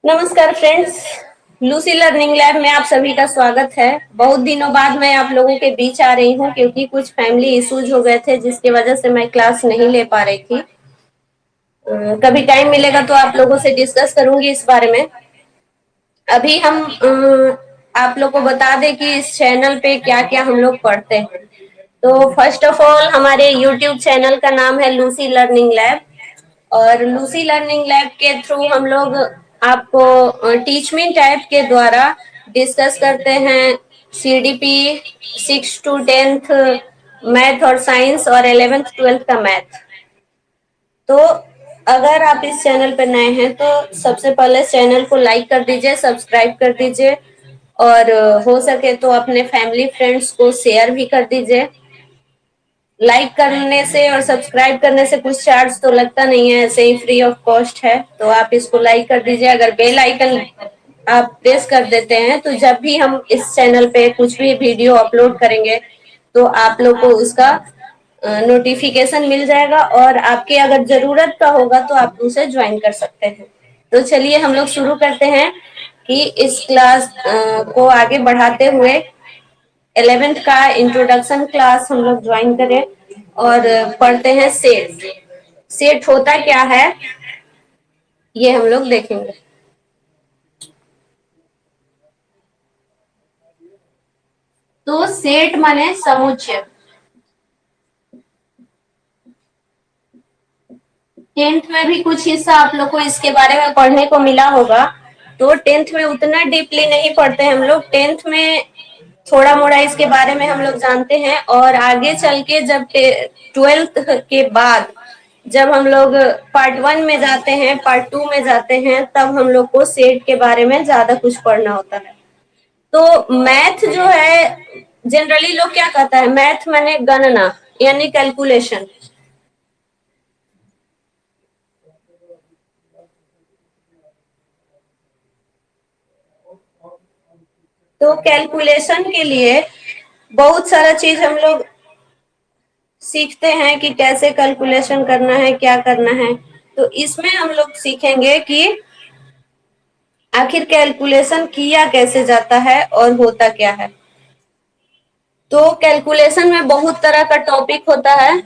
नमस्कार friends. Lucy learning lab में आप सभी का स्वागत है। बहुत दिनों बाद मैं आप लोगों के बीच आ रही हूँ क्योंकि कुछ फैमिली इश्यूज हो गए थे जिसकी वजह से मैं क्लास नहीं ले पा रही थी। कभी टाइम मिलेगा तो आप लोगों से डिस्कस करूंगी इस बारे में। अभी हम आप लोग को बता दें कि इस चैनल पे क्या क्या हम लोग पढ़ते हैं। तो फर्स्ट ऑफ ऑल हमारे यूट्यूब चैनल का नाम है लूसी लर्निंग लैब। और लूसी लर्निंग लैब के थ्रू हम लोग आपको टीच मी टाइप के द्वारा डिस्कस करते हैं सीडीपी 6 to 10th मैथ और साइंस और 11th-12th का मैथ। तो अगर आप इस चैनल पर नए हैं तो सबसे पहले इस चैनल को लाइक कर दीजिए, सब्सक्राइब कर दीजिए और हो सके तो अपने फैमिली फ्रेंड्स को शेयर भी कर दीजिए। लाइक करने से और सब्सक्राइब करने से कुछ चार्ज तो लगता नहीं है, ऐसे ही फ्री ऑफ कॉस्ट है। तो आप इसको लाइक कर दीजिए। अगर बेल आइकन आप प्रेस कर देते हैं तो जब भी हम इस चैनल पे कुछ भी वीडियो अपलोड करेंगे तो आप लोग को उसका नोटिफिकेशन मिल जाएगा और आपके अगर जरूरत का होगा तो आप उसे ज्वाइन कर सकते हैं। तो चलिए हम लोग शुरू करते हैं कि इस क्लास को आगे बढ़ाते हुए 11th का इंट्रोडक्शन क्लास हम लोग ज्वाइन करें और पढ़ते हैं सेट। सेट होता क्या है ये हम लोग देखेंगे। तो सेट माने समुच्चय। 10th में भी कुछ हिस्सा आप लोग को इसके बारे में पढ़ने को मिला होगा। तो 10th में उतना डीपली नहीं पढ़ते हैं हम लोग। 10th में थोड़ा मोड़ा इसके बारे में हम लोग जानते हैं और आगे चल के जब 12th के बाद जब हम लोग पार्ट 1 में जाते हैं, पार्ट 2 में जाते हैं, तब हम लोग को सेट के बारे में ज्यादा कुछ पढ़ना होता है। तो मैथ जो है जनरली लोग क्या कहता है, मैथ माने गणना यानी कैलकुलेशन। तो कैलकुलेशन के लिए बहुत सारा चीज हम लोग सीखते हैं कि कैसे कैलकुलेशन करना है, क्या करना है। तो इसमें हम लोग सीखेंगे कि आखिर कैलकुलेशन किया कैसे जाता है और होता क्या है। तो कैलकुलेशन में बहुत तरह का टॉपिक होता है।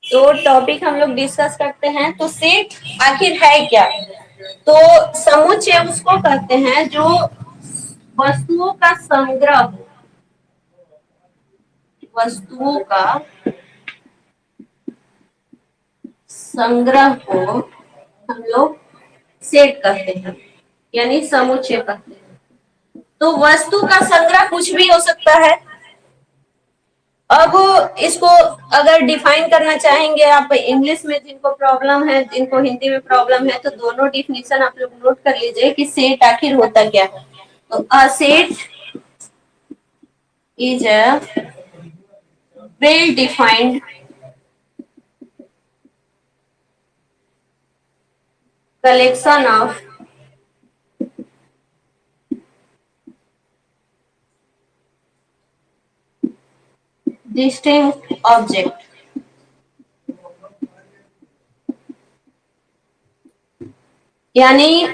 तो टॉपिक हम लोग डिस्कस करते हैं। तो सेट आखिर है क्या। तो समुच्चय उसको कहते हैं जो वस्तुओं का संग्रह हो। वस्तुओं का संग्रह को हम लोग सेट कहते हैं यानी समुच्चय कहते हैं। तो वस्तु का संग्रह कुछ भी हो सकता है। अब इसको अगर डिफाइन करना चाहेंगे आप इंग्लिश में, जिनको प्रॉब्लम है, जिनको हिंदी में प्रॉब्लम है, तो दोनों डिफिनीशन आप लोग नोट कर लीजिए कि सेट आखिर होता क्या है। तो a set is a well defined collection of distinct object. यानी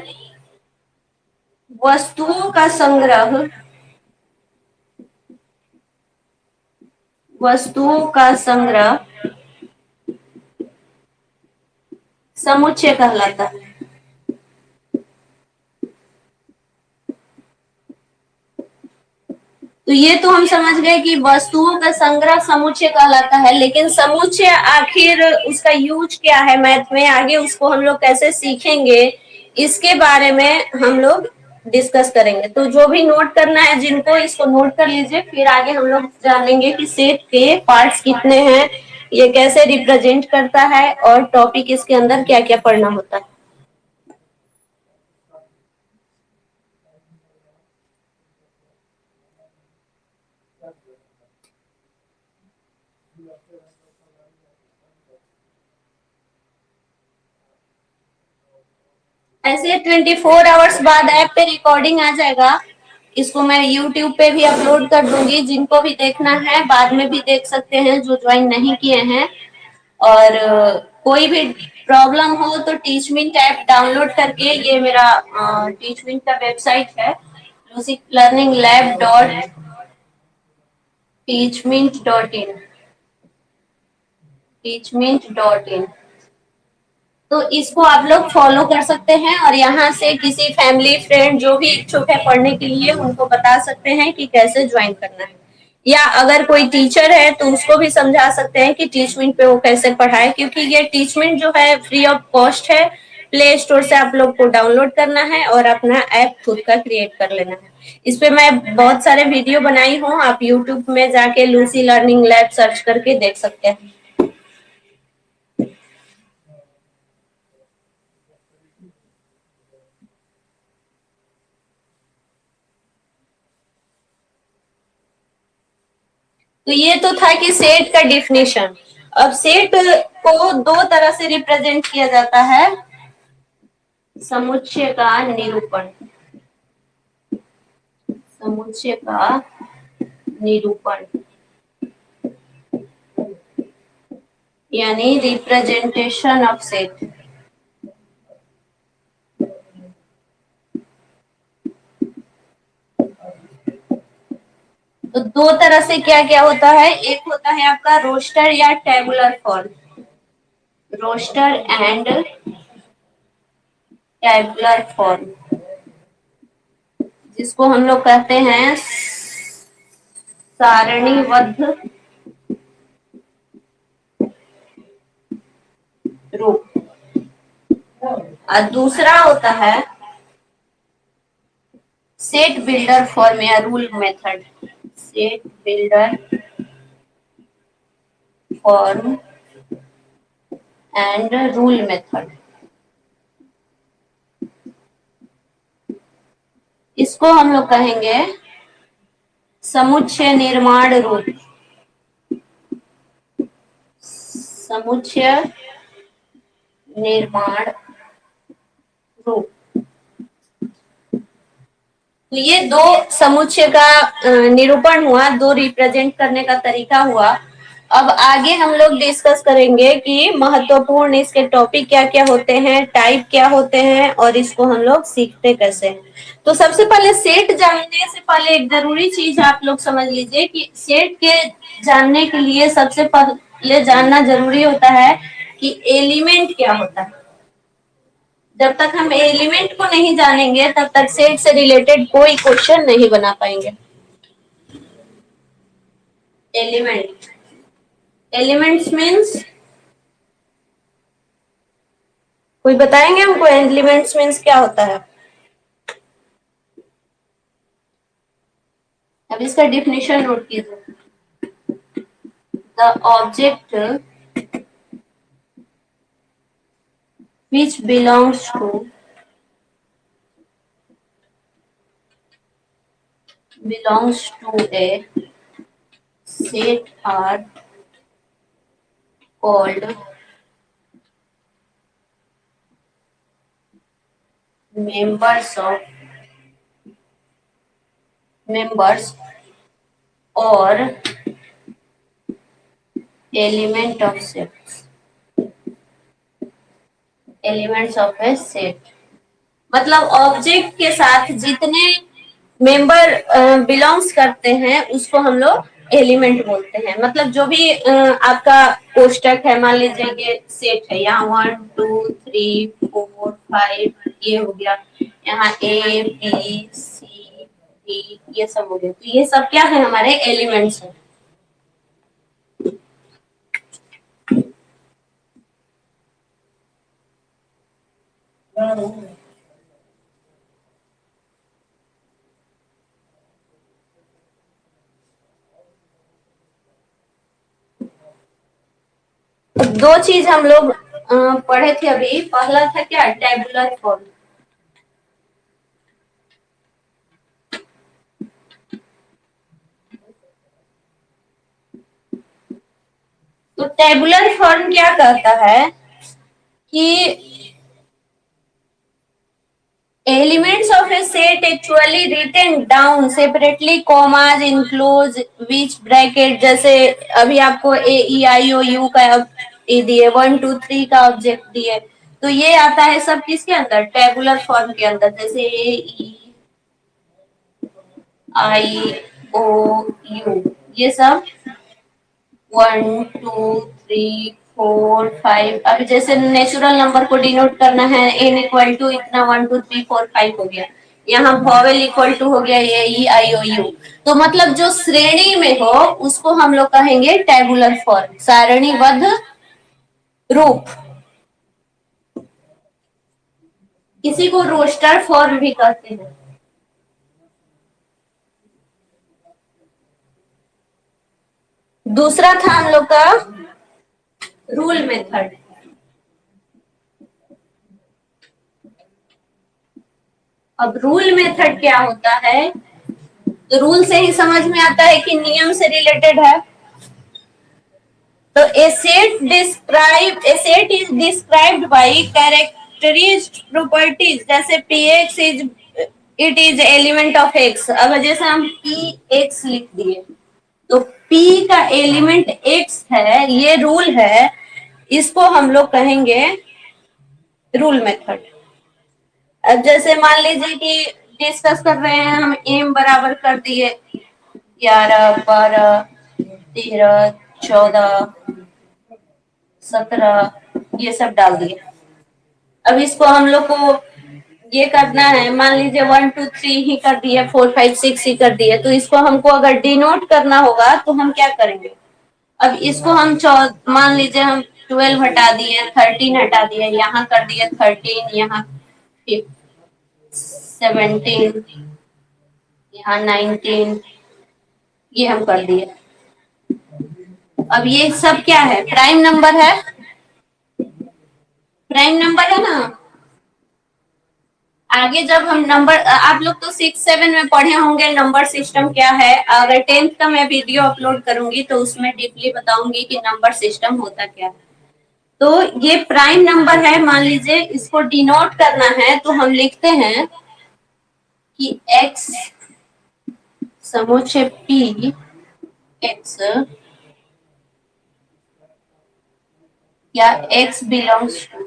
वस्तुओं का संग्रह, वस्तुओं का संग्रह समुच्चय कहलाता है। तो ये तो हम समझ गए कि वस्तुओं का संग्रह समुच्चय कहलाता है, लेकिन समुच्चय आखिर उसका यूज क्या है मैथ में, आगे उसको हम लोग कैसे सीखेंगे, इसके बारे में हम लोग डिस्कस करेंगे। तो जो भी नोट करना है जिनको, इसको नोट कर लीजिए। फिर आगे हम लोग जानेंगे कि सेट के पार्ट्स कितने हैं, ये कैसे रिप्रेजेंट करता है और टॉपिक इसके अंदर क्या क्या पढ़ना होता है। ऐसे 24 आवर्स बाद ऐप पे रिकॉर्डिंग आ जाएगा। इसको मैं यूट्यूब पे भी अपलोड कर दूंगी। जिनको भी देखना है बाद में भी देख सकते हैं जो ज्वाइन नहीं किए हैं। और कोई भी प्रॉब्लम हो तो टीचमिंट ऐप डाउनलोड करके, ये मेरा टीचमिंट का वेबसाइट है, musiclearninglab.teachmint.in, teachmint.in। तो इसको आप लोग फॉलो कर सकते हैं और यहाँ से किसी फैमिली फ्रेंड जो भी इच्छुक है पढ़ने के लिए उनको बता सकते हैं कि कैसे ज्वाइन करना है, या अगर कोई टीचर है तो उसको भी समझा सकते हैं कि टीचमेंट पे वो कैसे पढ़ाए, क्योंकि ये टीचमेंट जो है फ्री ऑफ कॉस्ट है। प्ले स्टोर से आप लोग को डाउनलोड करना है और अपना ऐप खुद का क्रिएट कर लेना है। इस पे मैं बहुत सारे वीडियो बनाई हूँ, आप यूट्यूब में जाके लूसी लर्निंग लैब सर्च करके देख सकते हैं। तो ये तो था कि सेट का डिफिनेशन। अब सेट को दो तरह से रिप्रेजेंट किया जाता है, समुच्चय का निरूपण, समुच्चय का निरूपण यानी रिप्रेजेंटेशन ऑफ सेट। तो दो तरह से क्या क्या होता है, एक होता है आपका रोस्टर या tabular form, roster and tabular form, जिसको हम लोग कहते हैं सारणीबद्ध रूप। और दूसरा होता है सेट बिल्डर फॉर्म या rule method, set builder form and rule method. इसको हम लोग कहेंगे समुच्चय निर्माण रूप, समुच्चय निर्माण रूप। तो ये दो समुच्चय का निरूपण हुआ, दो रिप्रेजेंट करने का तरीका हुआ। अब आगे हम लोग डिस्कस करेंगे कि महत्वपूर्ण इसके टॉपिक क्या क्या होते हैं, टाइप क्या होते हैं और इसको हम लोग सीखते कैसे हैं। तो सबसे पहले सेट जानने से पहले एक जरूरी चीज आप लोग समझ लीजिए कि सेट के जानने के लिए सबसे पहले जानना जरूरी होता है कि एलिमेंट क्या होता है। जब तक हम एलिमेंट को नहीं जानेंगे तब तक सेट से रिलेटेड कोई क्वेश्चन नहीं बना पाएंगे। एलिमेंट, एलिमेंट्स मीन्स, कोई बताएंगे हमको एलिमेंट्स मीन्स क्या होता है? अब इसका डिफिनेशन नोट कीजिए। The object which belongs to a set are called members or element of sets, elements of a set। मतलब ऑब्जेक्ट के साथ जितने मेंबर बिलोंग्स करते हैं उसको हम लोग एलिमेंट बोलते हैं। मतलब जो भी आपका कोष्टक है, मान लीजिए ये सेट है, यहाँ 1 2 3 4 5 ये हो गया, यहाँ ए बी सी डी ये सब हो गया, तो ये सब क्या है, हमारे एलिमेंट्स हैं। दो चीज हम लोग पढ़े थे अभी, पहला था क्या, टेबुलर फॉर्म। तो टेबुलर फॉर्म क्या कहता है कि elements of a set actually written down separately, commas enclose which bracket, जैसे अभी आपको ए ई आई ओ यू का ये दिए, 1 2 3 का ऑब्जेक्ट दिए, तो ये आता है सब किसके अंदर, टेबुलर फॉर्म के अंदर, जैसे A E I O U, ये सब 1 2 3 4 5। अब जैसे नेचुरल नंबर को डिनोट करना है, n इक्वल टू इतना, 1 2 3 4 5 हो गया, यहाँ वॉवेल इक्वल टू हो गया A E I O U। तो मतलब जो श्रेणी में हो उसको हम लोग कहेंगे टेबुलर फॉर्म, सारणीबद्ध रूप। किसी को रोस्टर फॉर्म भी कहते हैं। दूसरा था हम लोग का रूल मेथड। अब रूल मेथड क्या होता है, तो रूल से ही समझ में आता है कि नियम से रिलेटेड है। तो a set is described by characteristic properties, जैसे px is it is element of x। अब जैसे हम px लिख दिए, तो p का एलिमेंट x है, ये रूल है, इसको हम लोग कहेंगे रूल मेथड। अब जैसे मान लीजिए कि डिस्कस कर रहे हैं, हम m बराबर कर दिए 11 12 13 14 17, ये सब डाल दिए। अब इसको हम लोग को ये करना है, मान लीजिए 1 2 3 ही कर दिए, 4 5 6 ही कर दिए, तो इसको हमको अगर डिनोट करना होगा तो हम क्या करेंगे। अब इसको हम मान लीजिए हम 12 हटा दिए, 13 हटा दिए, यहाँ कर दिए 13, यहाँ 17, यहाँ 19, ये हम कर दिए। अब ये सब क्या है, प्राइम नंबर है, प्राइम नंबर है ना। आगे जब हम नंबर, आप लोग तो 6 7 में पढ़े होंगे नंबर सिस्टम क्या है, अगर 10th का मैं वीडियो अपलोड करूंगी तो उसमें डीपली बताऊंगी कि नंबर सिस्टम होता क्या है। तो ये प्राइम नंबर है, मान लीजिए इसको डिनोट करना है तो हम लिखते हैं कि x समुच्चय p x, या x belongs to,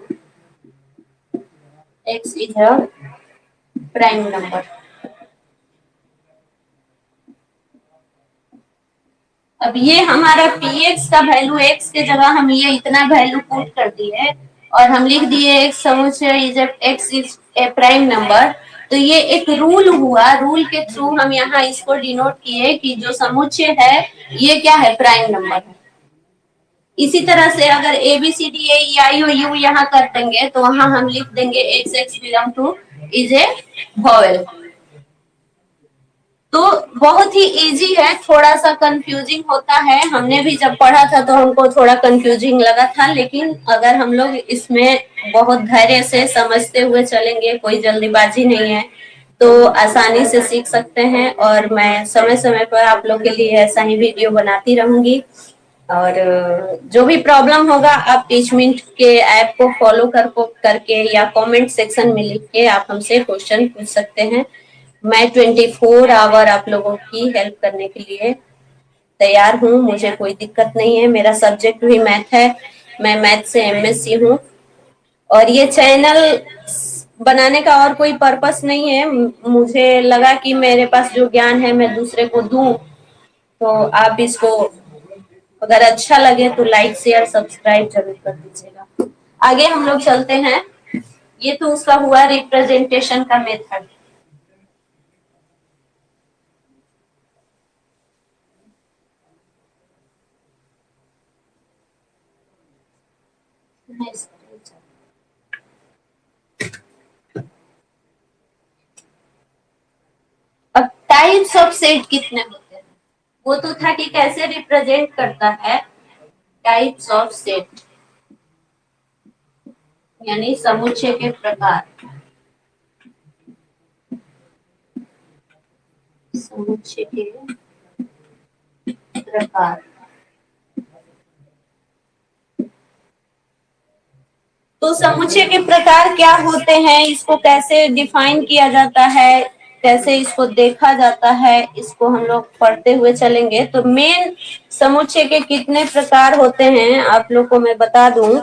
x is a prime number. अब ये हमारा px का वैल्यू, x के जगह हम ये इतना वैल्यू पुट कर दिए और हम लिख दिए x समुच्चय is x is a prime number. तो ये एक रूल हुआ, रूल के थ्रू हम यहाँ इसको डिनोट किए कि जो समुच्चय है ये क्या है, प्राइम नंबर है। इसी तरह से अगर A B C D A E I O U यहाँ कर देंगे तो वहां हम लिख देंगे X X belong to is a vowel. तो बहुत ही इजी है, थोड़ा सा कंफ्यूजिंग होता है, हमने भी जब पढ़ा था तो हमको थोड़ा कंफ्यूजिंग लगा था, लेकिन अगर हम लोग इसमें बहुत धैर्य से समझते हुए चलेंगे, कोई जल्दीबाजी नहीं है, तो आसानी से सीख सकते हैं। और मैं समय समय पर आप लोग के लिए ऐसा ही वीडियो बनाती रहूंगी। और जो भी प्रॉब्लम होगा आप टीचमिंट के ऐप को फॉलो करके या कमेंट सेक्शन में लिख के आप हमसे क्वेश्चन पूछ सकते हैं। मैं 24 आवर आप लोगों की हेल्प करने के लिए तैयार हूँ, मुझे कोई दिक्कत नहीं है। मेरा सब्जेक्ट भी मैथ है, मैं मैथ से MSc हूँ। और ये चैनल बनाने का और कोई पर्पस नहीं है, मुझे लगा कि मेरे पास जो ज्ञान है मैं दूसरे को दूं, तो आप इसको अगर अच्छा लगे तो लाइक शेयर सब्सक्राइब जरूर कर दीजिएगा। आगे हम लोग चलते हैं। ये तो उसका हुआ रिप्रेजेंटेशन का मेथड। अब टाइप्स ऑफ सेट कितने होते हैं, वो तो था कि कैसे रिप्रेजेंट करता है। टाइप्स ऑफ सेट यानी समुच्चय के प्रकार, समुच्चय के प्रकार। तो समुच्चय के प्रकार क्या होते हैं, इसको कैसे डिफाइन किया जाता है, कैसे इसको देखा जाता है, इसको हम लोग पढ़ते हुए चलेंगे। तो मेन समुच्चय के कितने प्रकार होते हैं आप लोग को मैं बता दूं।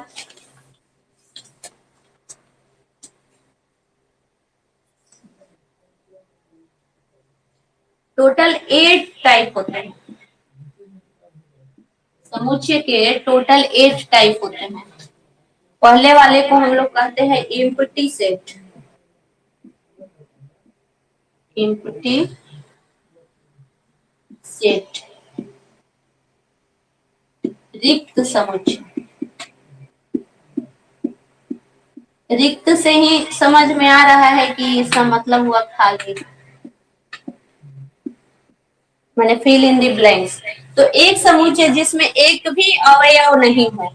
टोटल 8 टाइप होते हैं समुच्चय के, टोटल 8 टाइप होते हैं। पहले वाले को हम लोग कहते हैं एम्प्टी सेट, एम्प्टी सेट, रिक्त समुच्चय। रिक्त से ही समझ में आ रहा है कि इसका मतलब हुआ खाली, माने फिल इन द ब्लैंक्स। तो एक समुच्चय जिसमें एक भी अवयव नहीं हो,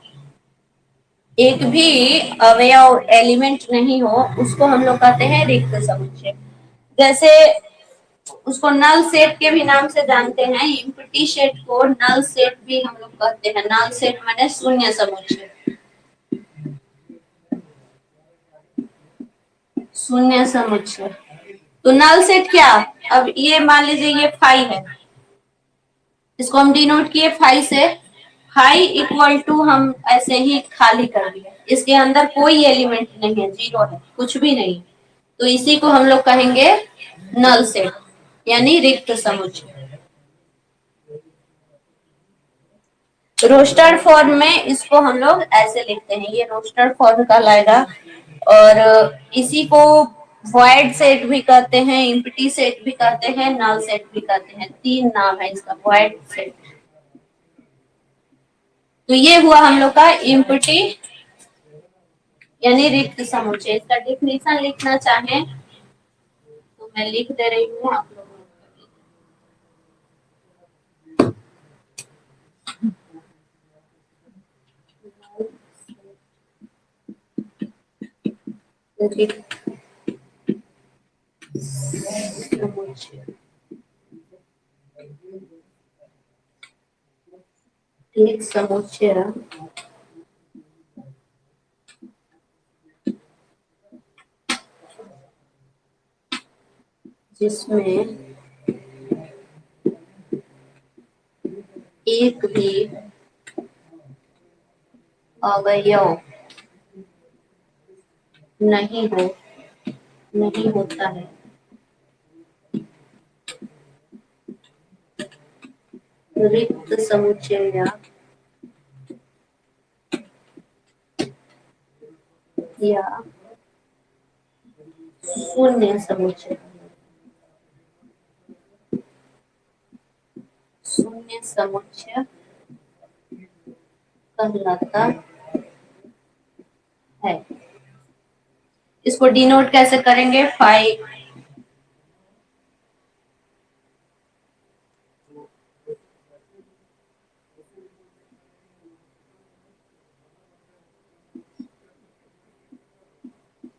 एक भी अवयव एलिमेंट नहीं हो, उसको हम लोग कहते हैं रिक्त समुच्चय। जैसे उसको नल सेट के भी नाम से जानते हैं, एम्प्टी सेट को नल सेट भी हम लोग कहते हैं। नल सेट माने शून्य समुच्चय, शून्य समुच्चय। तो नल सेट क्या, अब ये मान लीजिए ये फाई है, इसको हम डिनोट किए फाई से। फाई इक्वल टू हम ऐसे ही खाली कर दिए, इसके अंदर कोई एलिमेंट नहीं है, जीरो है, कुछ भी नहीं। तो इसी को हम लोग कहेंगे नल सेट, यानी रिक्त समुच्चय। रोस्टर फॉर्म में इसको हम लोग ऐसे लिखते हैं, ये रोस्टर फॉर्म कहलाएगा। और इसी को वॉइड सेट भी कहते हैं, एम्प्टी सेट भी कहते हैं, नल सेट भी कहते हैं। तीन नाम है इसका, वॉइड सेट। तो ये हुआ हम लोग का एम्प्टी यानी रिक्त समुच्चय। इसका डेफिनेशन लिखना चाहें तो मैं लिख दे रही हूँ आप लोगों को। रिक्त समुच्चय, रिक्त समुच्चय जिसमें एक भी अवयव नहीं हो, नहीं होता है, रिक्त समुच्चय या शून्य समुच्चय, शून्य समुच्चय कहलाता है। इसको डिनोट कैसे करेंगे, फाइव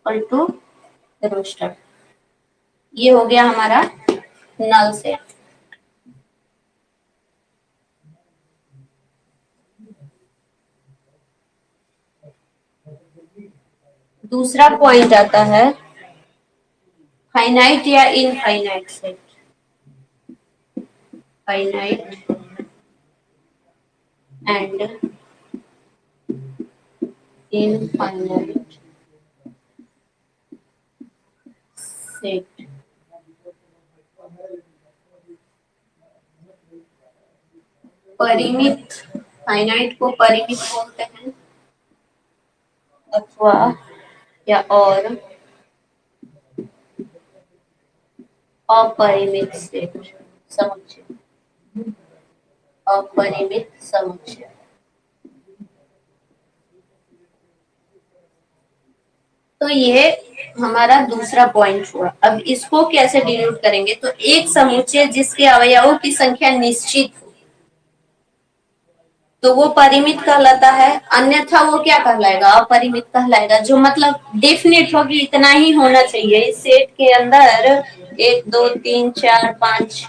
इक्वल टू रोस्टर। ये हो गया हमारा नल सेट। दूसरा पॉइंट आता है फाइनाइट या infinite set. Finite and infinite set. परिमित, फाइनाइट को परिमित बोलते हैं, अथवा या और अपरिमित सेट, समुच्चय, अपरिमित समुच्चय। तो ये हमारा दूसरा पॉइंट हुआ। अब इसको कैसे डिनोट करेंगे, तो एक समुच्चय जिसके अवयवों की संख्या निश्चित हो तो वो परिमित कहलाता है, अन्यथा वो क्या कहलाएगा, अपरिमित कहलाएगा। जो मतलब डेफिनेट हो कि इतना ही होना चाहिए इस सेट के अंदर, एक दो तीन चार पांच,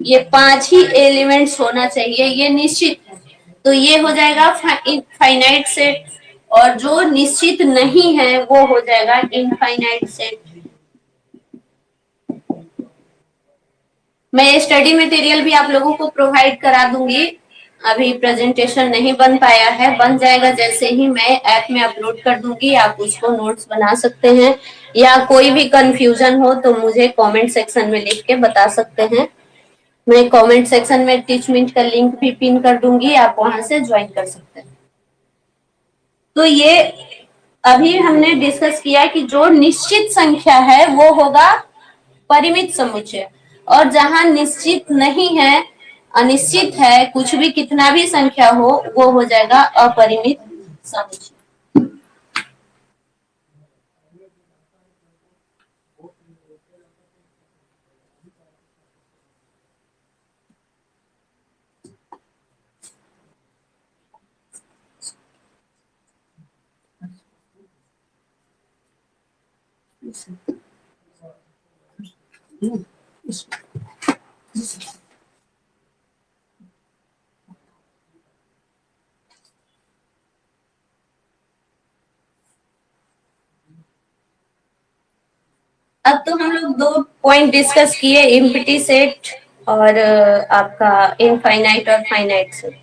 ये पांच ही एलिमेंट्स होना चाहिए, ये निश्चित है। तो ये हो जाएगा फाइनाइट सेट। और जो निश्चित नहीं है वो हो जाएगा इनफाइनाइट सेट। मैं स्टडी मटेरियल भी आप लोगों को प्रोवाइड करा दूंगी। अभी प्रेजेंटेशन नहीं बन पाया है, बन जाएगा जैसे ही मैं ऐप में अपलोड कर दूंगी, आप उसको नोट्स बना सकते हैं। या कोई भी कंफ्यूजन हो तो मुझे कमेंट सेक्शन में लिख के बता सकते हैं। मैं कमेंट सेक्शन में टीचमेंट का लिंक भी पिन कर दूंगी, आप वहां से ज्वाइन कर सकते हैं। तो ये अभी हमने डिस्कस किया कि जो निश्चित संख्या है वो होगा परिमित समुच्चय, और जहां निश्चित नहीं है, अनिश्चित है, कुछ भी कितना भी संख्या हो, वो हो जाएगा अपरिमित समुच्चय। अब तो हम लोग दो पॉइंट डिस्कस किए, एम्प्टी सेट और आपका इनफाइनाइट और फाइनाइट सेट।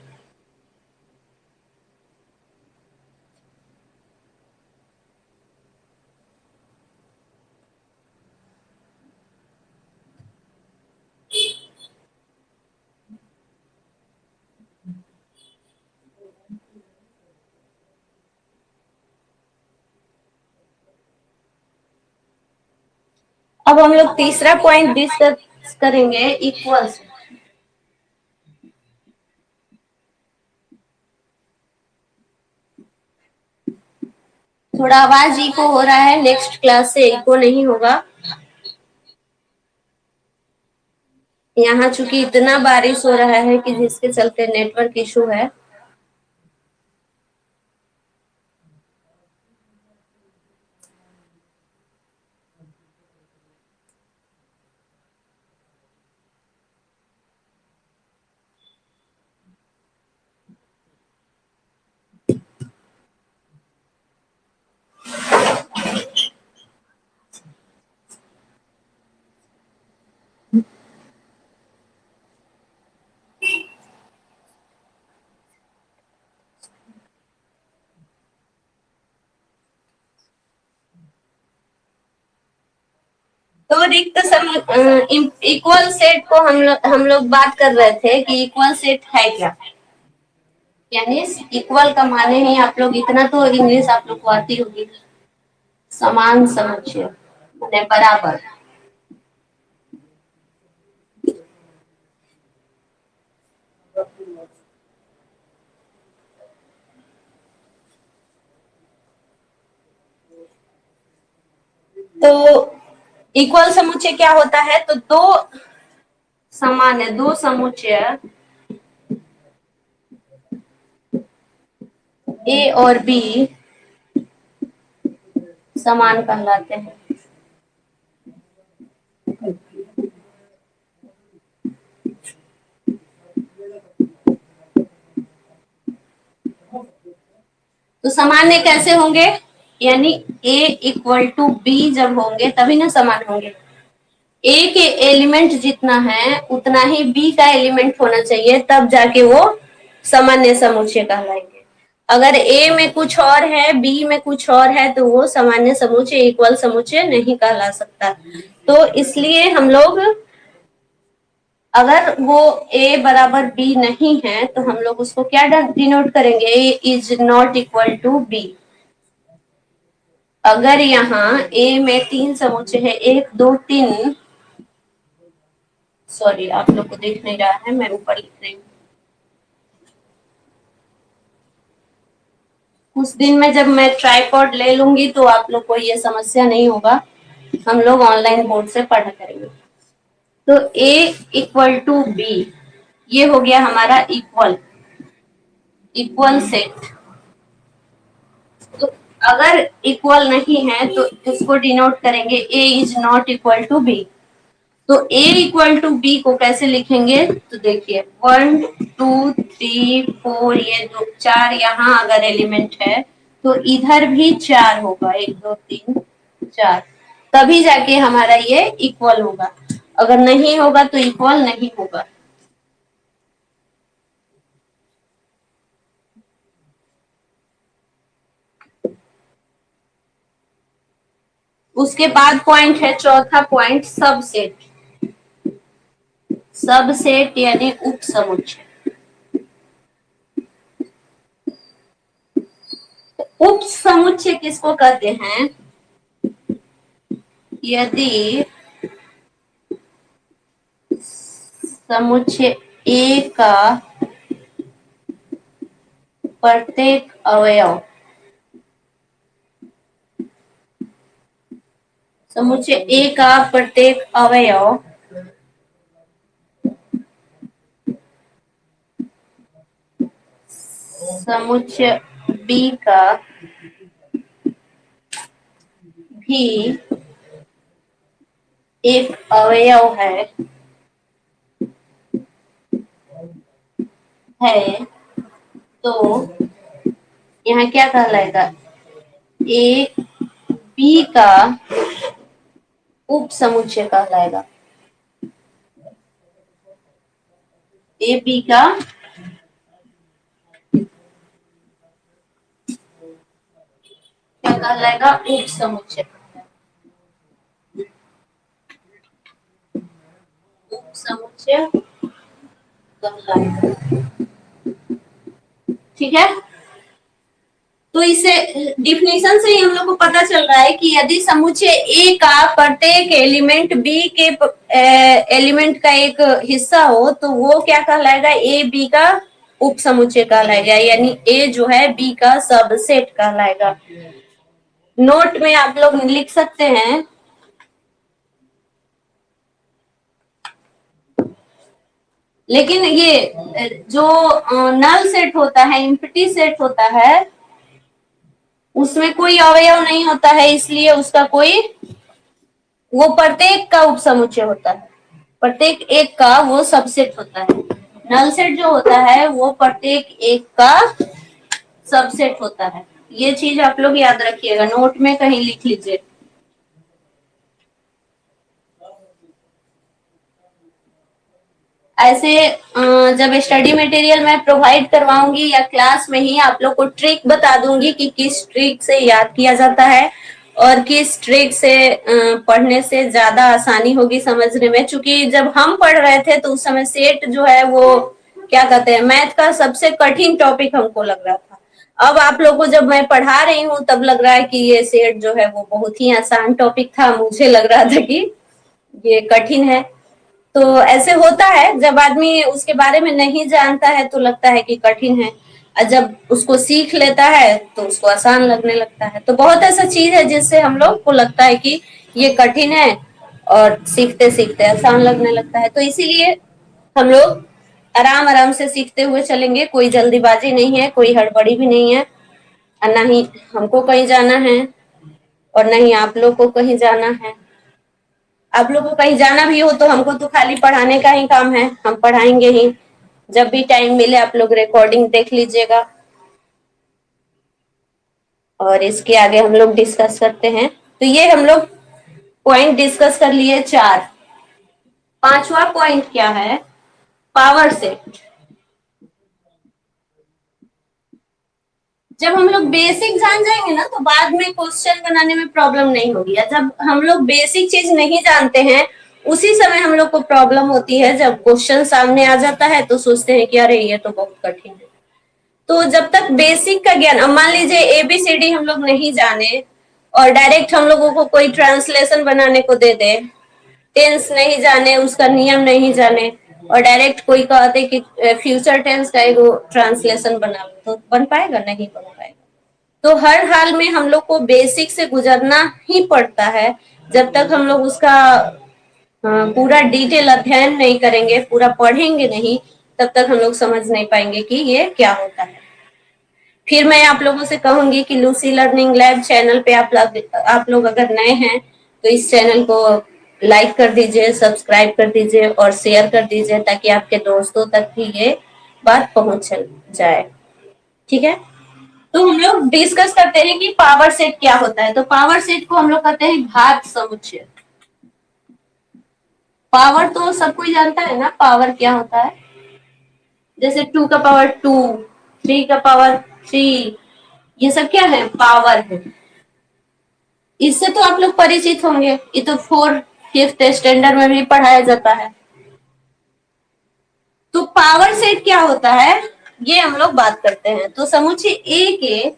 अब हम लोग तीसरा पॉइंट डिस्कस करेंगे, इक्वल्स। थोड़ा आवाज इको हो रहा है, नेक्स्ट क्लास से इको नहीं होगा। यहाँ चूंकि इतना बारिश हो रहा है कि जिसके चलते नेटवर्क इशू है। तो रिक्त इक्वल सेट को हम लोग बात कर रहे थे कि इक्वल सेट है क्या। यानी इक्वल का माने ही आप लोग इतना तो इंग्लिश आप लोग को आती होगी, समान समुच्चय माने बराबर। तो इक्वल समुच्चय क्या होता है, तो दो समान है, दो समुच्चय ए और बी समान कहलाते हैं। तो सामान्य कैसे होंगे, यानी ए इक्वल टू बी जब होंगे तभी ना समान होंगे। ए के एलिमेंट जितना है उतना ही बी का एलिमेंट होना चाहिए, तब जाके वो सामान्य समुच्चय कहलाएंगे। अगर ए में कुछ और है, बी में कुछ और है, तो वो सामान्य समुच्चय इक्वल समुच्चय नहीं कहला सकता। तो इसलिए हम लोग, अगर वो ए बराबर बी नहीं है तो हम लोग उसको क्या डिनोट करेंगे, A is not equal to B. अगर यहाँ ए में तीन समुच्चय है, एक दो तीन, सॉरी आप लोग को दिख नहीं रहा है, मैं ऊपर लिख रही हूँ। उस दिन में जब मैं ट्राइपॉड ले लूंगी तो आप लोग को ये समस्या नहीं होगा, हम लोग ऑनलाइन बोर्ड से पढ़ा करेंगे। तो ए इक्वल टू बी, ये हो गया हमारा इक्वल इक्वल सेट। तो अगर इक्वल नहीं है तो इसको डिनोट करेंगे A is not equal to B. तो ए इक्वल टू बी को कैसे लिखेंगे, तो देखिए 1 2 3 4, ये दो चार यहाँ अगर एलिमेंट है तो इधर भी चार होगा, 1 2 3 4, तभी जाके हमारा ये इक्वल होगा। अगर नहीं होगा तो इक्वल नहीं होगा। उसके बाद पॉइंट है चौथा पॉइंट, सबसेट। सबसेट यानी उप समुच्चय। उप समुच्चय किसको कहते हैं? यदि समुच्चय ए का प्रत्येक अवयव, समुच्चय ए का प्रत्येक अवयव समुच्चय बी का भी एक अवयव है तो यहाँ क्या कहलाएगा? ए बी का उप समुच्चय कहलाएगा। ए बी का क्या कहलाएगा? उप समुच्चय। उप समुच्चय कहलाएगा। ठीक है, तो इसे डिफिनेशन से ही हम लोग को पता चल रहा है कि यदि समुच्चय ए का प्रत्येक एलिमेंट बी के एलिमेंट का एक हिस्सा हो तो वो क्या कहलाएगा? ए बी का उप समुच्चय कहलाएगा, यानी ए जो है बी का सबसेट कहलाएगा। नोट में आप लोग लिख सकते हैं, लेकिन ये जो नल सेट होता है, एम्प्टी सेट होता है, उसमें कोई अवयव नहीं होता है, इसलिए उसका कोई, वो प्रत्येक का उपसमुच्चय होता है। प्रत्येक एक का वो सबसेट होता है। नल सेट जो होता है वो प्रत्येक एक का सबसेट होता है। ये चीज आप लोग याद रखिएगा, नोट में कहीं लिख लीजिए। ऐसे जब स्टडी मटेरियल मैं प्रोवाइड करवाऊंगी या क्लास में ही आप लोग को ट्रिक बता दूंगी कि किस ट्रिक से याद किया जाता है और किस ट्रिक से पढ़ने से ज्यादा आसानी होगी समझने में। चूंकि जब हम पढ़ रहे थे तो उस समय सेट जो है वो क्या कहते हैं, मैथ का सबसे कठिन टॉपिक हमको लग रहा था। अब आप लोग को जब मैं पढ़ा रही हूँ तब लग रहा है कि ये सेट जो है वो बहुत ही आसान टॉपिक था। मुझे लग रहा था कि ये कठिन है। तो ऐसे होता है, जब आदमी उसके बारे में नहीं जानता है तो लगता है कि कठिन है, और जब उसको सीख लेता है तो उसको आसान लगने लगता है। तो बहुत ऐसा चीज है जिससे हम लोग को लगता है कि ये कठिन है और सीखते सीखते आसान लगने लगता है। तो इसीलिए हम लोग आराम आराम से सीखते हुए चलेंगे। कोई जल्दीबाजी नहीं है, कोई हड़बड़ी भी नहीं है, और ना ही हमको कहीं जाना है और ना ही आप लोग को कहीं जाना है। आप लोग को कहीं जाना भी हो तो हमको तो खाली पढ़ाने का ही काम है, हम पढ़ाएंगे ही। जब भी टाइम मिले आप लोग रिकॉर्डिंग देख लीजिएगा और इसके आगे हम लोग डिस्कस करते हैं। तो ये हम लोग पॉइंट डिस्कस कर लिए 4। पांचवा पॉइंट क्या है? Power set. जब हम लोग बेसिक जान जाएंगे ना तो बाद में क्वेश्चन बनाने में प्रॉब्लम नहीं होगी। जब हम लोग बेसिक चीज नहीं जानते हैं उसी समय हम लोग को प्रॉब्लम होती है। जब क्वेश्चन सामने आ जाता है तो सोचते हैं कि अरे ये तो बहुत कठिन है। तो जब तक बेसिक का ज्ञान, अब मान लीजिए एबीसीडी हम लोग नहीं जाने और डायरेक्ट हम लोगों को कोई ट्रांसलेशन बनाने को दे दे, टेंस नहीं जाने, उसका नियम नहीं जाने, और डायरेक्ट कोई कहते कि फ्यूचर टेंस का एक ट्रांसलेशन बना, तो बन पाएगा? नहीं बन पाएगा। तो हर हाल में हम लोग को बेसिक से गुजरना ही पड़ता है। जब तक हम लोग उसका पूरा डिटेल अध्ययन नहीं करेंगे, पूरा पढ़ेंगे नहीं, तब तक हम लोग समझ नहीं पाएंगे कि ये क्या होता है। फिर मैं आप लोगों से कहूंगी कि लूसी लर्निंग लैब चैनल पे आप लोग अगर नए हैं तो इस चैनल को लाइक कर दीजिए, सब्सक्राइब कर दीजिए और शेयर कर दीजिए, ताकि आपके दोस्तों तक भी ये बात पहुंच जाए। ठीक है, तो हम लोग डिस्कस करते हैं कि पावर सेट क्या होता है। तो पावर सेट को हम लोग कहते हैं घात समुच्चय। पावर तो सब कोई जानता है ना, पावर क्या होता है। जैसे 2 का पावर 2, 3 का पावर 3, ये सब क्या है, पावर है। इससे तो आप लोग परिचित होंगे, ये तो 4th स्टैंडर्ड में भी पढ़ाया जाता है। तो पावर सेट क्या होता है, ये हम लोग बात करते हैं। तो समुच्चय ए के,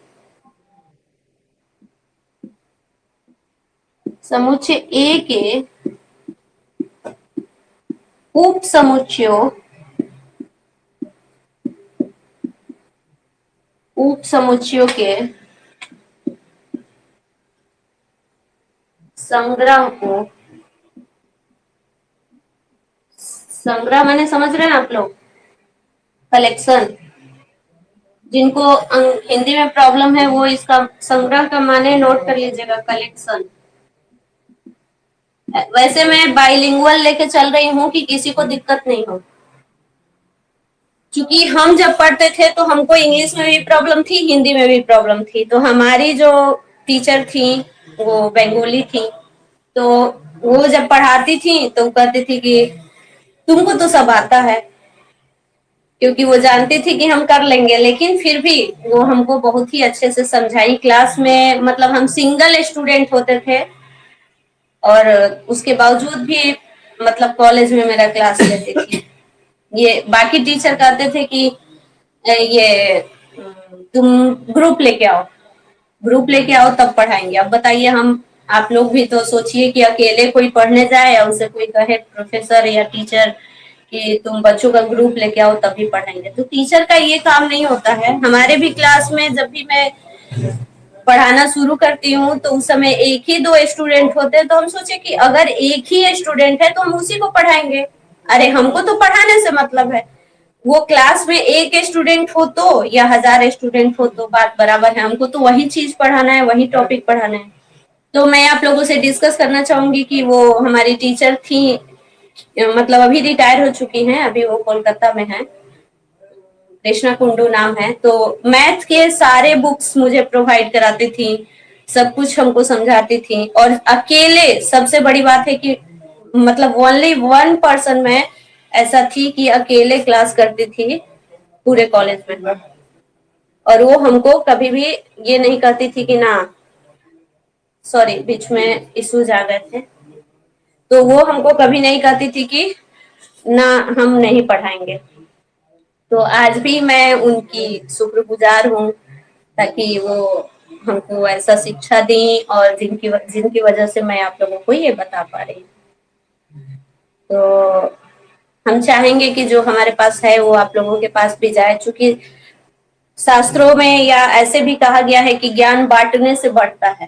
समुच्चय ए के उप समुच्चयों, उप समुच्चयों के संग्रह को, संग्रह माने समझ रहे हैं आप लोग, कलेक्शन। जिनको हिंदी में प्रॉब्लम है वो इसका संग्रह का माने नोट कर लीजिएगा, कलेक्शन। वैसे मैं बाइलिंगुअल लेके चल रही हूँ कि किसी को दिक्कत नहीं हो, क्योंकि हम जब पढ़ते थे तो हमको इंग्लिश में भी प्रॉब्लम थी, हिंदी में भी प्रॉब्लम थी। तो हमारी जो टीचर थी वो बंगाली थी, तो वो जब पढ़ाती थी तो कहती थी कि तुमको तो सब आता है, क्योंकि वो जानती थी कि हम कर लेंगे। लेकिन फिर भी वो हमको बहुत ही अच्छे से समझाई क्लास में, मतलब हम सिंगल स्टूडेंट होते थे और उसके बावजूद भी मतलब कॉलेज में मेरा क्लास लेती थी। ये बाकी टीचर कहते थे कि ये तुम ग्रुप लेके आओ, ग्रुप लेके आओ तब पढ़ाएंगे। अब बताइए, हम आप लोग भी तो सोचिए कि अकेले कोई पढ़ने जाए या उसे कोई कहे प्रोफेसर या टीचर कि तुम बच्चों का ग्रुप लेके आओ तभी पढ़ाएंगे, तो टीचर का ये काम नहीं होता है। हमारे भी क्लास में जब भी मैं पढ़ाना शुरू करती हूँ तो उस समय एक ही दो स्टूडेंट होते हैं, तो हम सोचे कि अगर एक ही स्टूडेंट है तो हम उसी को पढ़ाएंगे। अरे हमको तो पढ़ाने से मतलब है, वो क्लास में एक स्टूडेंट हो तो या 1000 स्टूडेंट हो तो बात बराबर है, हमको तो वही चीज पढ़ाना है, वही टॉपिक पढ़ाना है। तो मैं आप लोगों से डिस्कस करना चाहूंगी कि वो हमारी टीचर थी, मतलब अभी रिटायर हो चुकी हैं, अभी वो कोलकाता में है, कृष्णा कुंडू नाम है। तो मैथ के सारे बुक्स मुझे प्रोवाइड कराती थी, सब कुछ हमको समझाती थी। और अकेले, सबसे बड़ी बात है कि मतलब ओनली 1 पर्सन में ऐसा थी कि अकेले क्लास करती थी पूरे कॉलेज में। और वो हमको कभी भी ये नहीं कहती थी कि ना, सॉरी बीच में इश्यूज आ गए थे, तो वो हमको कभी नहीं कहती थी कि ना हम नहीं पढ़ाएंगे। तो आज भी मैं उनकी शुक्रगुजार हूँ, ताकि वो हमको ऐसा शिक्षा दी और जिनकी जिनकी वजह से मैं आप लोगों को ये बता पा रही हूँ। तो हम चाहेंगे कि जो हमारे पास है वो आप लोगों के पास भी जाए, चूंकि शास्त्रों में या ऐसे भी कहा गया है कि ज्ञान बांटने से बढ़ता है।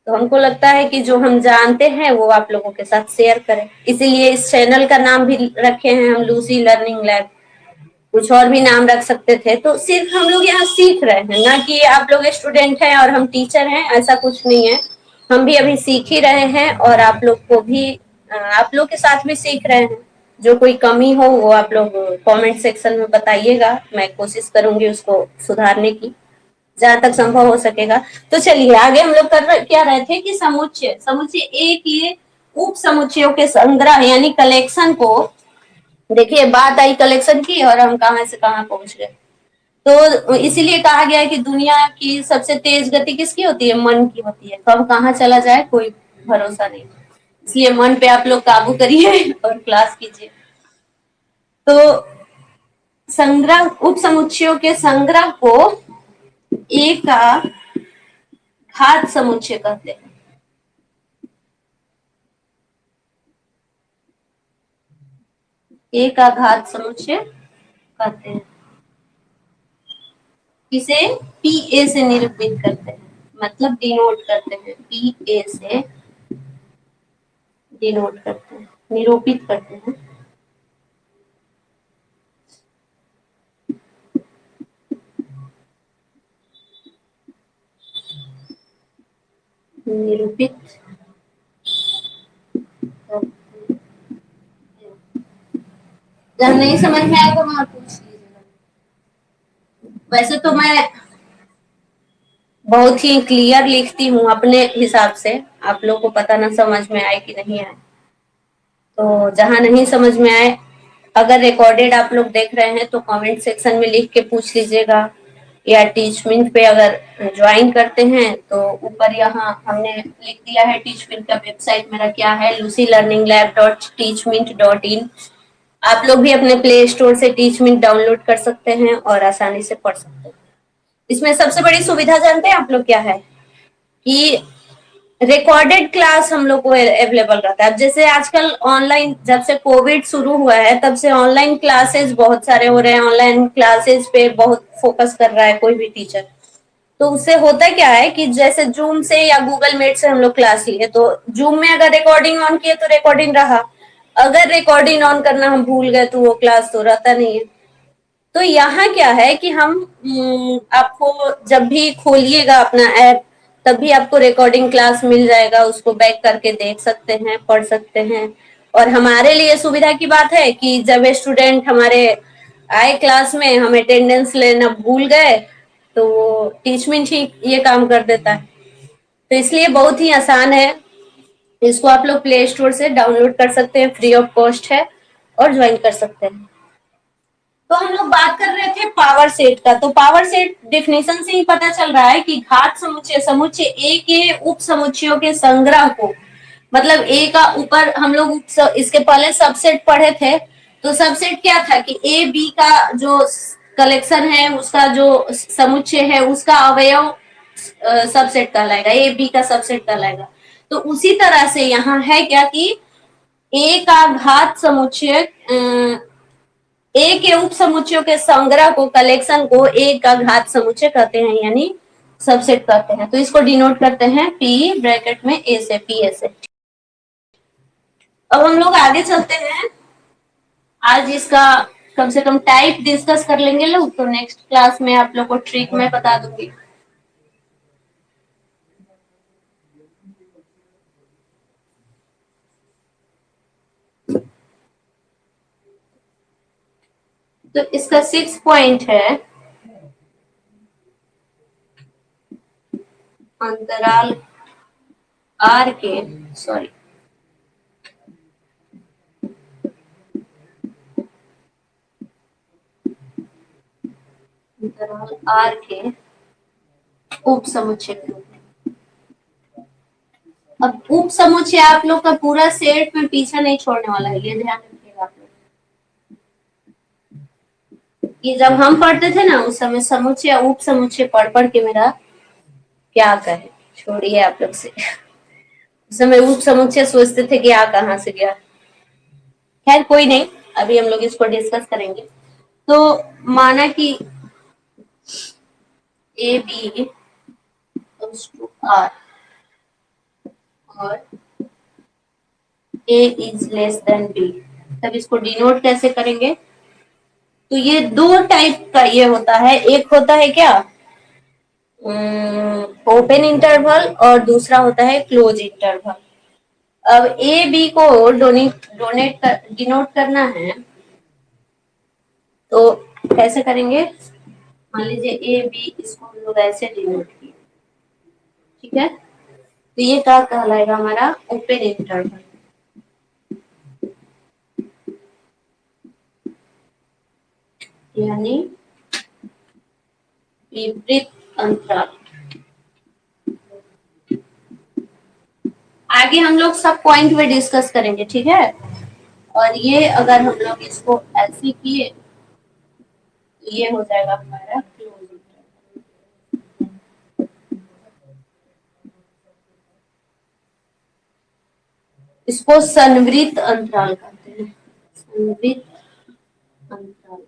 तो हमको लगता है कि जो हम जानते हैं वो आप लोगों के साथ शेयर करें, इसीलिए इस चैनल का नाम भी रखे हैं हम लूसी लर्निंग लैब। कुछ और भी नाम रख सकते थे। तो सिर्फ हम लोग यहाँ सीख रहे हैं, ना कि आप लोग स्टूडेंट हैं और हम टीचर हैं, ऐसा कुछ नहीं है। हम भी अभी सीख ही रहे हैं और आप लोग को भी, आप लोग के साथ भी सीख रहे हैं। जो कोई कमी हो वो आप लोग कमेंट सेक्शन में बताइएगा, मैं कोशिश करूंगी उसको सुधारने की जहां तक संभव हो सकेगा। तो चलिए आगे हम लोग क्या रहे थे कि समुच्चय, समुच्चय ए के उप समुच्चयों के संग्रह यानी कलेक्शन को, देखिए बात आई कलेक्शन की और हम कहां से कहां पहुंच गए। तो इसीलिए कहा गया है कि दुनिया की सबसे तेज गति किसकी होती है, मन की होती है। कब कहाँ चला जाए कोई भरोसा नहीं, इसलिए मन पे आप लोग काबू करिए और क्लास कीजिए। तो संग्रह, उप समुच्चयों के संग्रह को ए का घात समुच्चय कहते हैं। ए का घात समुच्चय कहते हैं। किसे, पी ए से निरूपित करते हैं, मतलब डिनोट करते हैं, पी ए से डिनोट करते हैं, निरूपित करते हैं। निरूपित करते हैं। जब नहीं समझ में आएगा वहां पूछ लीजिएगा। वैसे तो मैं बहुत ही क्लियर लिखती हूँ अपने हिसाब से, आप लोग को पता ना समझ में आए कि नहीं आए। तो जहां नहीं समझ में आए, अगर रिकॉर्डेड आप लोग देख रहे हैं तो कमेंट सेक्शन में लिख के पूछ लीजिएगा, या टीचमिंट पे अगर ज्वाइन करते हैं तो ऊपर यहाँ हमने लिख दिया है टीचमिंट का वेबसाइट मेरा क्या है, lucylearninglab.teachmint.in। आप लोग भी अपने प्ले स्टोर से टीचमिंट डाउनलोड कर सकते हैं और आसानी से पढ़ सकते हैं। इसमें सबसे बड़ी सुविधा जानते हैं आप लोग क्या है, कि रिकॉर्डेड क्लास हम लोग को अवेलेबल रहता है। अब जैसे आजकल ऑनलाइन, जब से कोविड शुरू हुआ है तब से ऑनलाइन क्लासेस बहुत सारे हो रहे हैं, ऑनलाइन क्लासेस पे बहुत फोकस कर रहा है कोई भी टीचर। तो उससे होता क्या है कि जैसे जूम से या गूगल मीट से हम लोग क्लास लिए, तो जूम में अगर रिकॉर्डिंग ऑन किए तो रिकॉर्डिंग रहा, अगर रिकॉर्डिंग ऑन करना हम भूल गए तो वो क्लास तो रहता नहीं है। तो यहाँ क्या है कि हम आपको जब भी खोलिएगा अपना ऐप, तब भी आपको रिकॉर्डिंग क्लास मिल जाएगा, उसको बैक करके देख सकते हैं, पढ़ सकते हैं। और हमारे लिए सुविधा की बात है कि जब स्टूडेंट हमारे आए क्लास में, हम अटेंडेंस लेना भूल गए, तो वो टीचमेंट ही ये काम कर देता है। तो इसलिए बहुत ही आसान है, इसको आप लोग प्ले स्टोर से डाउनलोड कर सकते हैं, फ्री ऑफ कॉस्ट है, और ज्वाइन कर सकते हैं। तो हम लोग बात कर रहे थे पावर सेट का। तो पावर सेट डेफिनेशन से ही पता चल रहा है कि घात समुच्चय, समुच्चय ए के उप समुच्चयों के संग्रह को, मतलब ए का ऊपर हम लोग इसके पहले सबसेट पढ़े थे। तो सबसेट क्या था कि ए बी का जो कलेक्शन है, उसका जो समुच्चय है, उसका अवयव सबसेट कहलाएगा, ए बी का सबसेट कहलाएगा। तो उसी तरह से यहाँ है क्या कि ए का घात समुच्चय, ए के उप समुच्चयों के संग्रह को, कलेक्शन को ए का घात समुच्चय कहते हैं, यानी सबसेट कहते हैं। तो इसको डिनोट करते हैं पी ब्रैकेट में ए से, पी ए से। अब हम लोग आगे चलते हैं, आज इसका कम से कम टाइप डिस्कस कर लेंगे लोग, तो नेक्स्ट क्लास में आप लोग को ट्रिक मैं बता दूंगी। तो इसका 6 पॉइंट है, अंतराल आर के, सॉरी, अंतराल आर के उप समुच्चय के रूप में। अब उप समुच्चय आप लोग का पूरा सेट में पीछा नहीं छोड़ने वाला है, ये ध्यान रखिएगा आप लोग। ये जब हम पढ़ते थे ना, उस समय समुच्चय उप समुच्चय पढ़ पढ़ के मेरा क्या कहे, छोड़िए आप लोग से। उस समय उप समुच्चय सोचते थे कि आ कहाँ से गया। खैर कोई नहीं, अभी हम लोग इसको डिस्कस करेंगे। तो माना कि ए बी टू आर और ए इज लेस देन बी, तब इसको डिनोट कैसे करेंगे? तो ये दो टाइप का ये होता है, एक होता है क्या, ओपन इंटरवल, और दूसरा होता है क्लोज इंटरवल। अब ए बी को डिनोट करना है, तो कैसे करेंगे? मान लीजिए ए बी, इसको हम लोग ऐसे डिनोट किए, ठीक है। तो ये क्या कहलाएगा हमारा ओपन इंटरवल, यानी विपरीत अंतराल। आगे हम लोग सब पॉइंट में डिस्कस करेंगे, ठीक है। और ये अगर हम लोग इसको ऐसे किए तो ये हो जाएगा हमारा क्लोज इंटरवल। इसको संवृत अंतराल कहते हैं, संवृत अंतराल।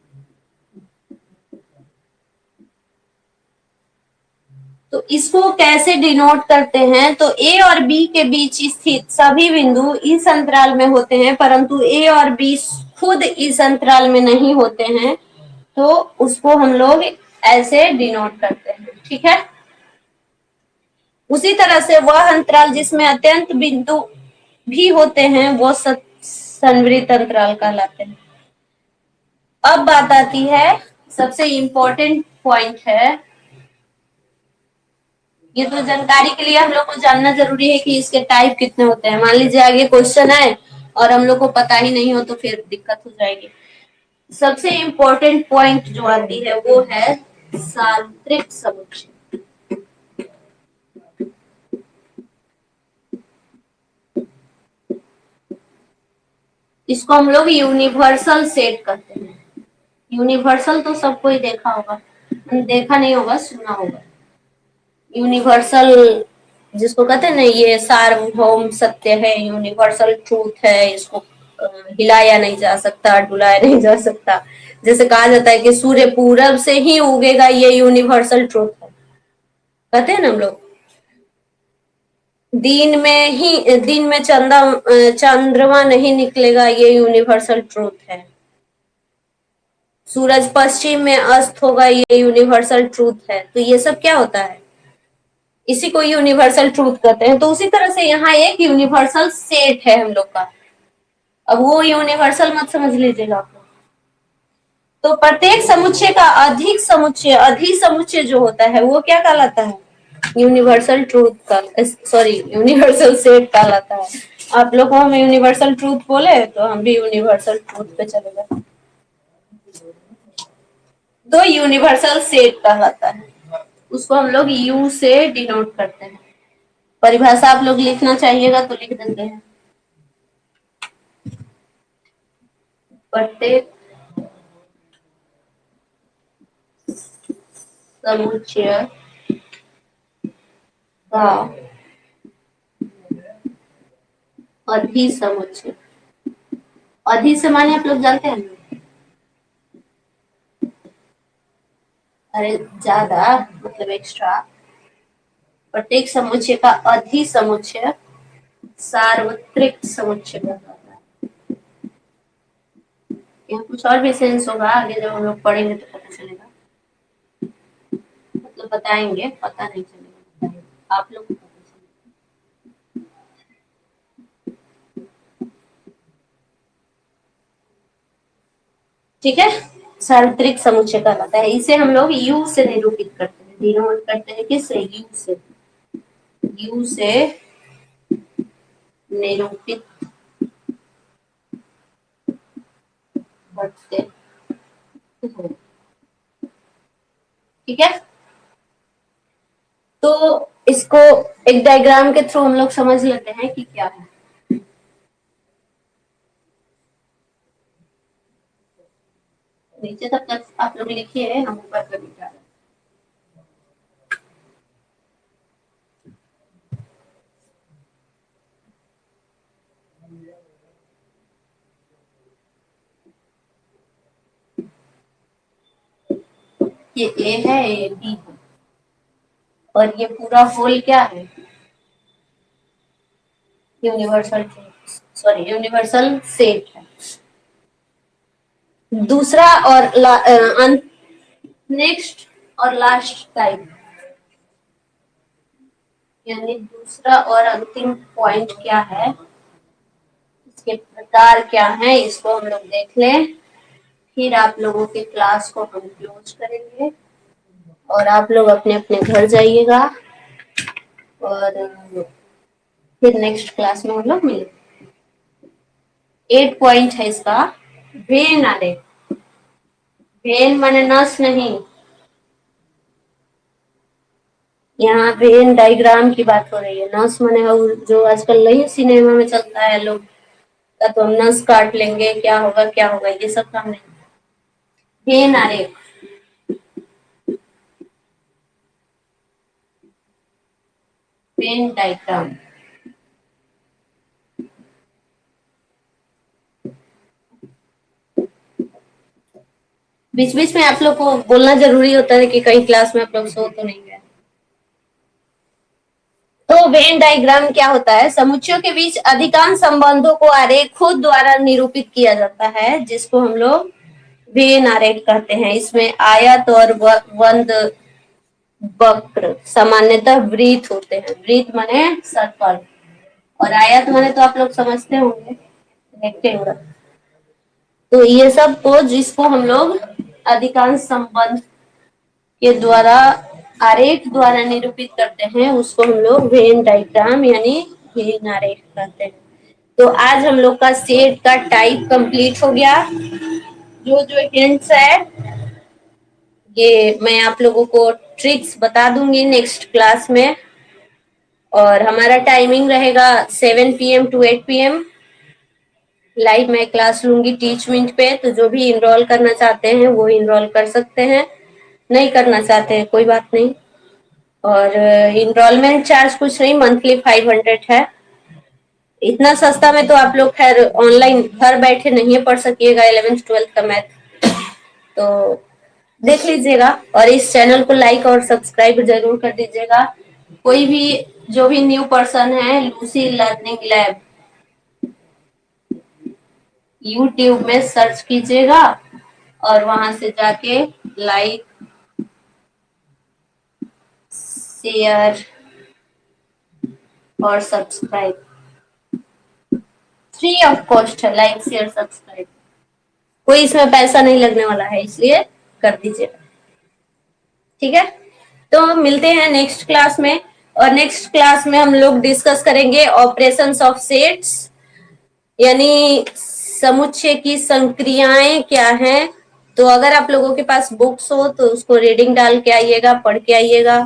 तो इसको कैसे डिनोट करते हैं? तो ए और बी के बीच स्थित सभी बिंदु इस अंतराल में होते हैं, परंतु ए और बी खुद इस अंतराल में नहीं होते हैं, तो उसको हम लोग ऐसे डिनोट करते हैं, ठीक है। उसी तरह से वह अंतराल जिसमें अत्यंत बिंदु भी होते हैं वो संवृत अंतराल कहलाते हैं। अब बात आती है, सबसे इंपॉर्टेंट पॉइंट है, ये तो जानकारी के लिए हम लोग को जानना जरूरी है कि इसके टाइप कितने होते हैं। मान लीजिए आगे क्वेश्चन है और हम लोग को पता ही नहीं हो तो फिर दिक्कत हो जाएगी। सबसे इम्पोर्टेंट पॉइंट जो आती है वो है सार्वत्रिक समुच्चय। इसको हम लोग यूनिवर्सल सेट करते हैं। यूनिवर्सल तो सबको ही देखा होगा, देखा नहीं होगा, सुना होगा। यूनिवर्सल जिसको कहते हैं ना, ये सार्वभौम सत्य है, यूनिवर्सल ट्रूथ है, इसको हिलाया नहीं जा सकता, डुलाया नहीं जा सकता। जैसे कहा जाता है कि सूर्य पूरब से ही उगेगा, ये यूनिवर्सल ट्रूथ है, कहते हैं ना हम लोग। दिन में चंद्रमा नहीं निकलेगा, ये यूनिवर्सल ट्रूथ है। सूरज पश्चिम में अस्त होगा, ये यूनिवर्सल ट्रूथ है। तो ये सब क्या होता है, इसी को यूनिवर्सल ट्रूथ कहते हैं। तो उसी तरह से यहाँ एक यूनिवर्सल सेट है हम लोग का। अब वो यूनिवर्सल मत समझ लीजिएगा आप लोग। तो प्रत्येक समुच्चय का अधि समुच्चय जो होता है वो क्या कहलाता है, यूनिवर्सल ट्रूथ का, सॉरी यूनिवर्सल सेट कहलाता है। आप लोग को हम यूनिवर्सल ट्रूथ बोले तो हम भी यूनिवर्सल ट्रूथ पे चले गए। तो यूनिवर्सल सेट कहलाता है, उसको हम लोग यू से डिनोट करते हैं। परिभाषा आप लोग लिखना चाहिएगा तो लिख देते हैं। प्रत्येक समुच्चय का अधि समुच्चय, अधि से माने आप लोग जानते हैं, अरे ज्यादा मतलब एक्स्ट्रा। प्रत्येक समुच्चय का अधि समुच्चय सार्वत्रिक समुच्चय कहलाता है। यहाँ कुछ और भी सेंस होगा, आगे जब हम लोग पढ़ेंगे तो पता चलेगा, मतलब बताएंगे, पता नहीं चलेगा, आप लोग को पता चलेगा। ठीक है, सार्वत्रिक समुच्चय कहलाता है। इसे हम लोग यू से निरूपित करते हैं, डिनोट करते हैं किससे, यू से। यू से निरूपित करते हैं। ठीक है, तो इसको एक डायग्राम के थ्रू हम लोग समझ लेते हैं कि क्या है। नीचे तक आप लोग लिखिए, हम ऊपर कर लिखा है। ये ए है, ये बी है, और ये पूरा होल क्या है, यूनिवर्सल, सॉरी यूनिवर्सल सेट है। दूसरा और नेक्स्ट और लास्ट टाइप, यानी दूसरा और अंतिम पॉइंट क्या है, इसके प्रकार क्या है, इसको हम लोग देख लें। फिर आप लोगों के क्लास को हम क्लोज करेंगे और आप लोग अपने अपने घर जाइएगा, और फिर नेक्स्ट क्लास में हम लोग मिलेंगे। 8 पॉइंट है इसका। वेन आरेख, वेन माने नस नहीं, यहाँ वेन डायग्राम की बात हो रही है। नस माने जो आजकल नहीं सिनेमा में चलता है लोग का, तो हम नस काट लेंगे, क्या होगा क्या होगा, ये सब काम नहीं। वेन आरेख, वेन डायग्राम, बीच बीच में आप लोग को बोलना जरूरी होता है कि कहीं क्लास में आप लोग सो तो नहीं गए। तो वेन डायग्राम क्या होता है, समुच्चयों के बीच अधिकांश संबंधों को आरेखों द्वारा निरूपित किया जाता है, जिसको हम लोग वेन आरेख कहते हैं। इसमें आयत और वंद वक्र सामान्यतः वृत्त होते हैं। वृत्त माने सर्कल, और आयत माने तो आप लोग समझते होंगे, रेक्टेंगल। तो ये सब को, जिसको हम लोग अधिकांश संबंध के द्वारा आरेख द्वारा निरूपित करते हैं, उसको हम लोग वेन डायग्राम यानी वेन आरेख कहते हैं। तो आज हम लोग का सेट का टाइप कंप्लीट हो गया। जो जो हिंट्स है ये मैं आप लोगों को ट्रिक्स बता दूंगी नेक्स्ट क्लास में। और हमारा टाइमिंग रहेगा 7 PM to 8 PM। लाइव मैं क्लास लूंगी टीच मिनट पे, तो जो भी इनरोल करना चाहते हैं वो इनरोल कर सकते हैं, नहीं करना चाहते हैं कोई बात नहीं। और इनरोलमेंट चार्ज कुछ नहीं, मंथली 500 है। इतना सस्ता में तो आप लोग खैर ऑनलाइन घर बैठे नहीं पढ़ सकिएगा 11th 12th का मैथ। तो देख लीजिएगा और इस चैनल को लाइक और सब्सक्राइब जरूर कर दीजिएगा। कोई भी जो भी न्यू पर्सन है, लूसी लर्निंग लैब यूट्यूब में सर्च कीजिएगा और वहां से जाके लाइक शेयर और सब्सक्राइब, फ्री ऑफ कॉस्ट है लाइक शेयर सब्सक्राइब, कोई इसमें पैसा नहीं लगने वाला है, इसलिए कर दीजिएगा। ठीक है, तो मिलते हैं नेक्स्ट क्लास में। और नेक्स्ट क्लास में हम लोग डिस्कस करेंगे ऑपरेशंस ऑफ सेट्स, यानी समुच्चय की संक्रियाएं क्या हैं। तो अगर आप लोगों के पास बुक्स हो तो उसको रीडिंग डाल के आइएगा, पढ़ के आइएगा,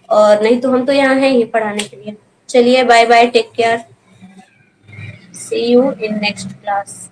और नहीं तो हम तो यहाँ हैं ही पढ़ाने के लिए। चलिए bye bye, take care, see you in next class.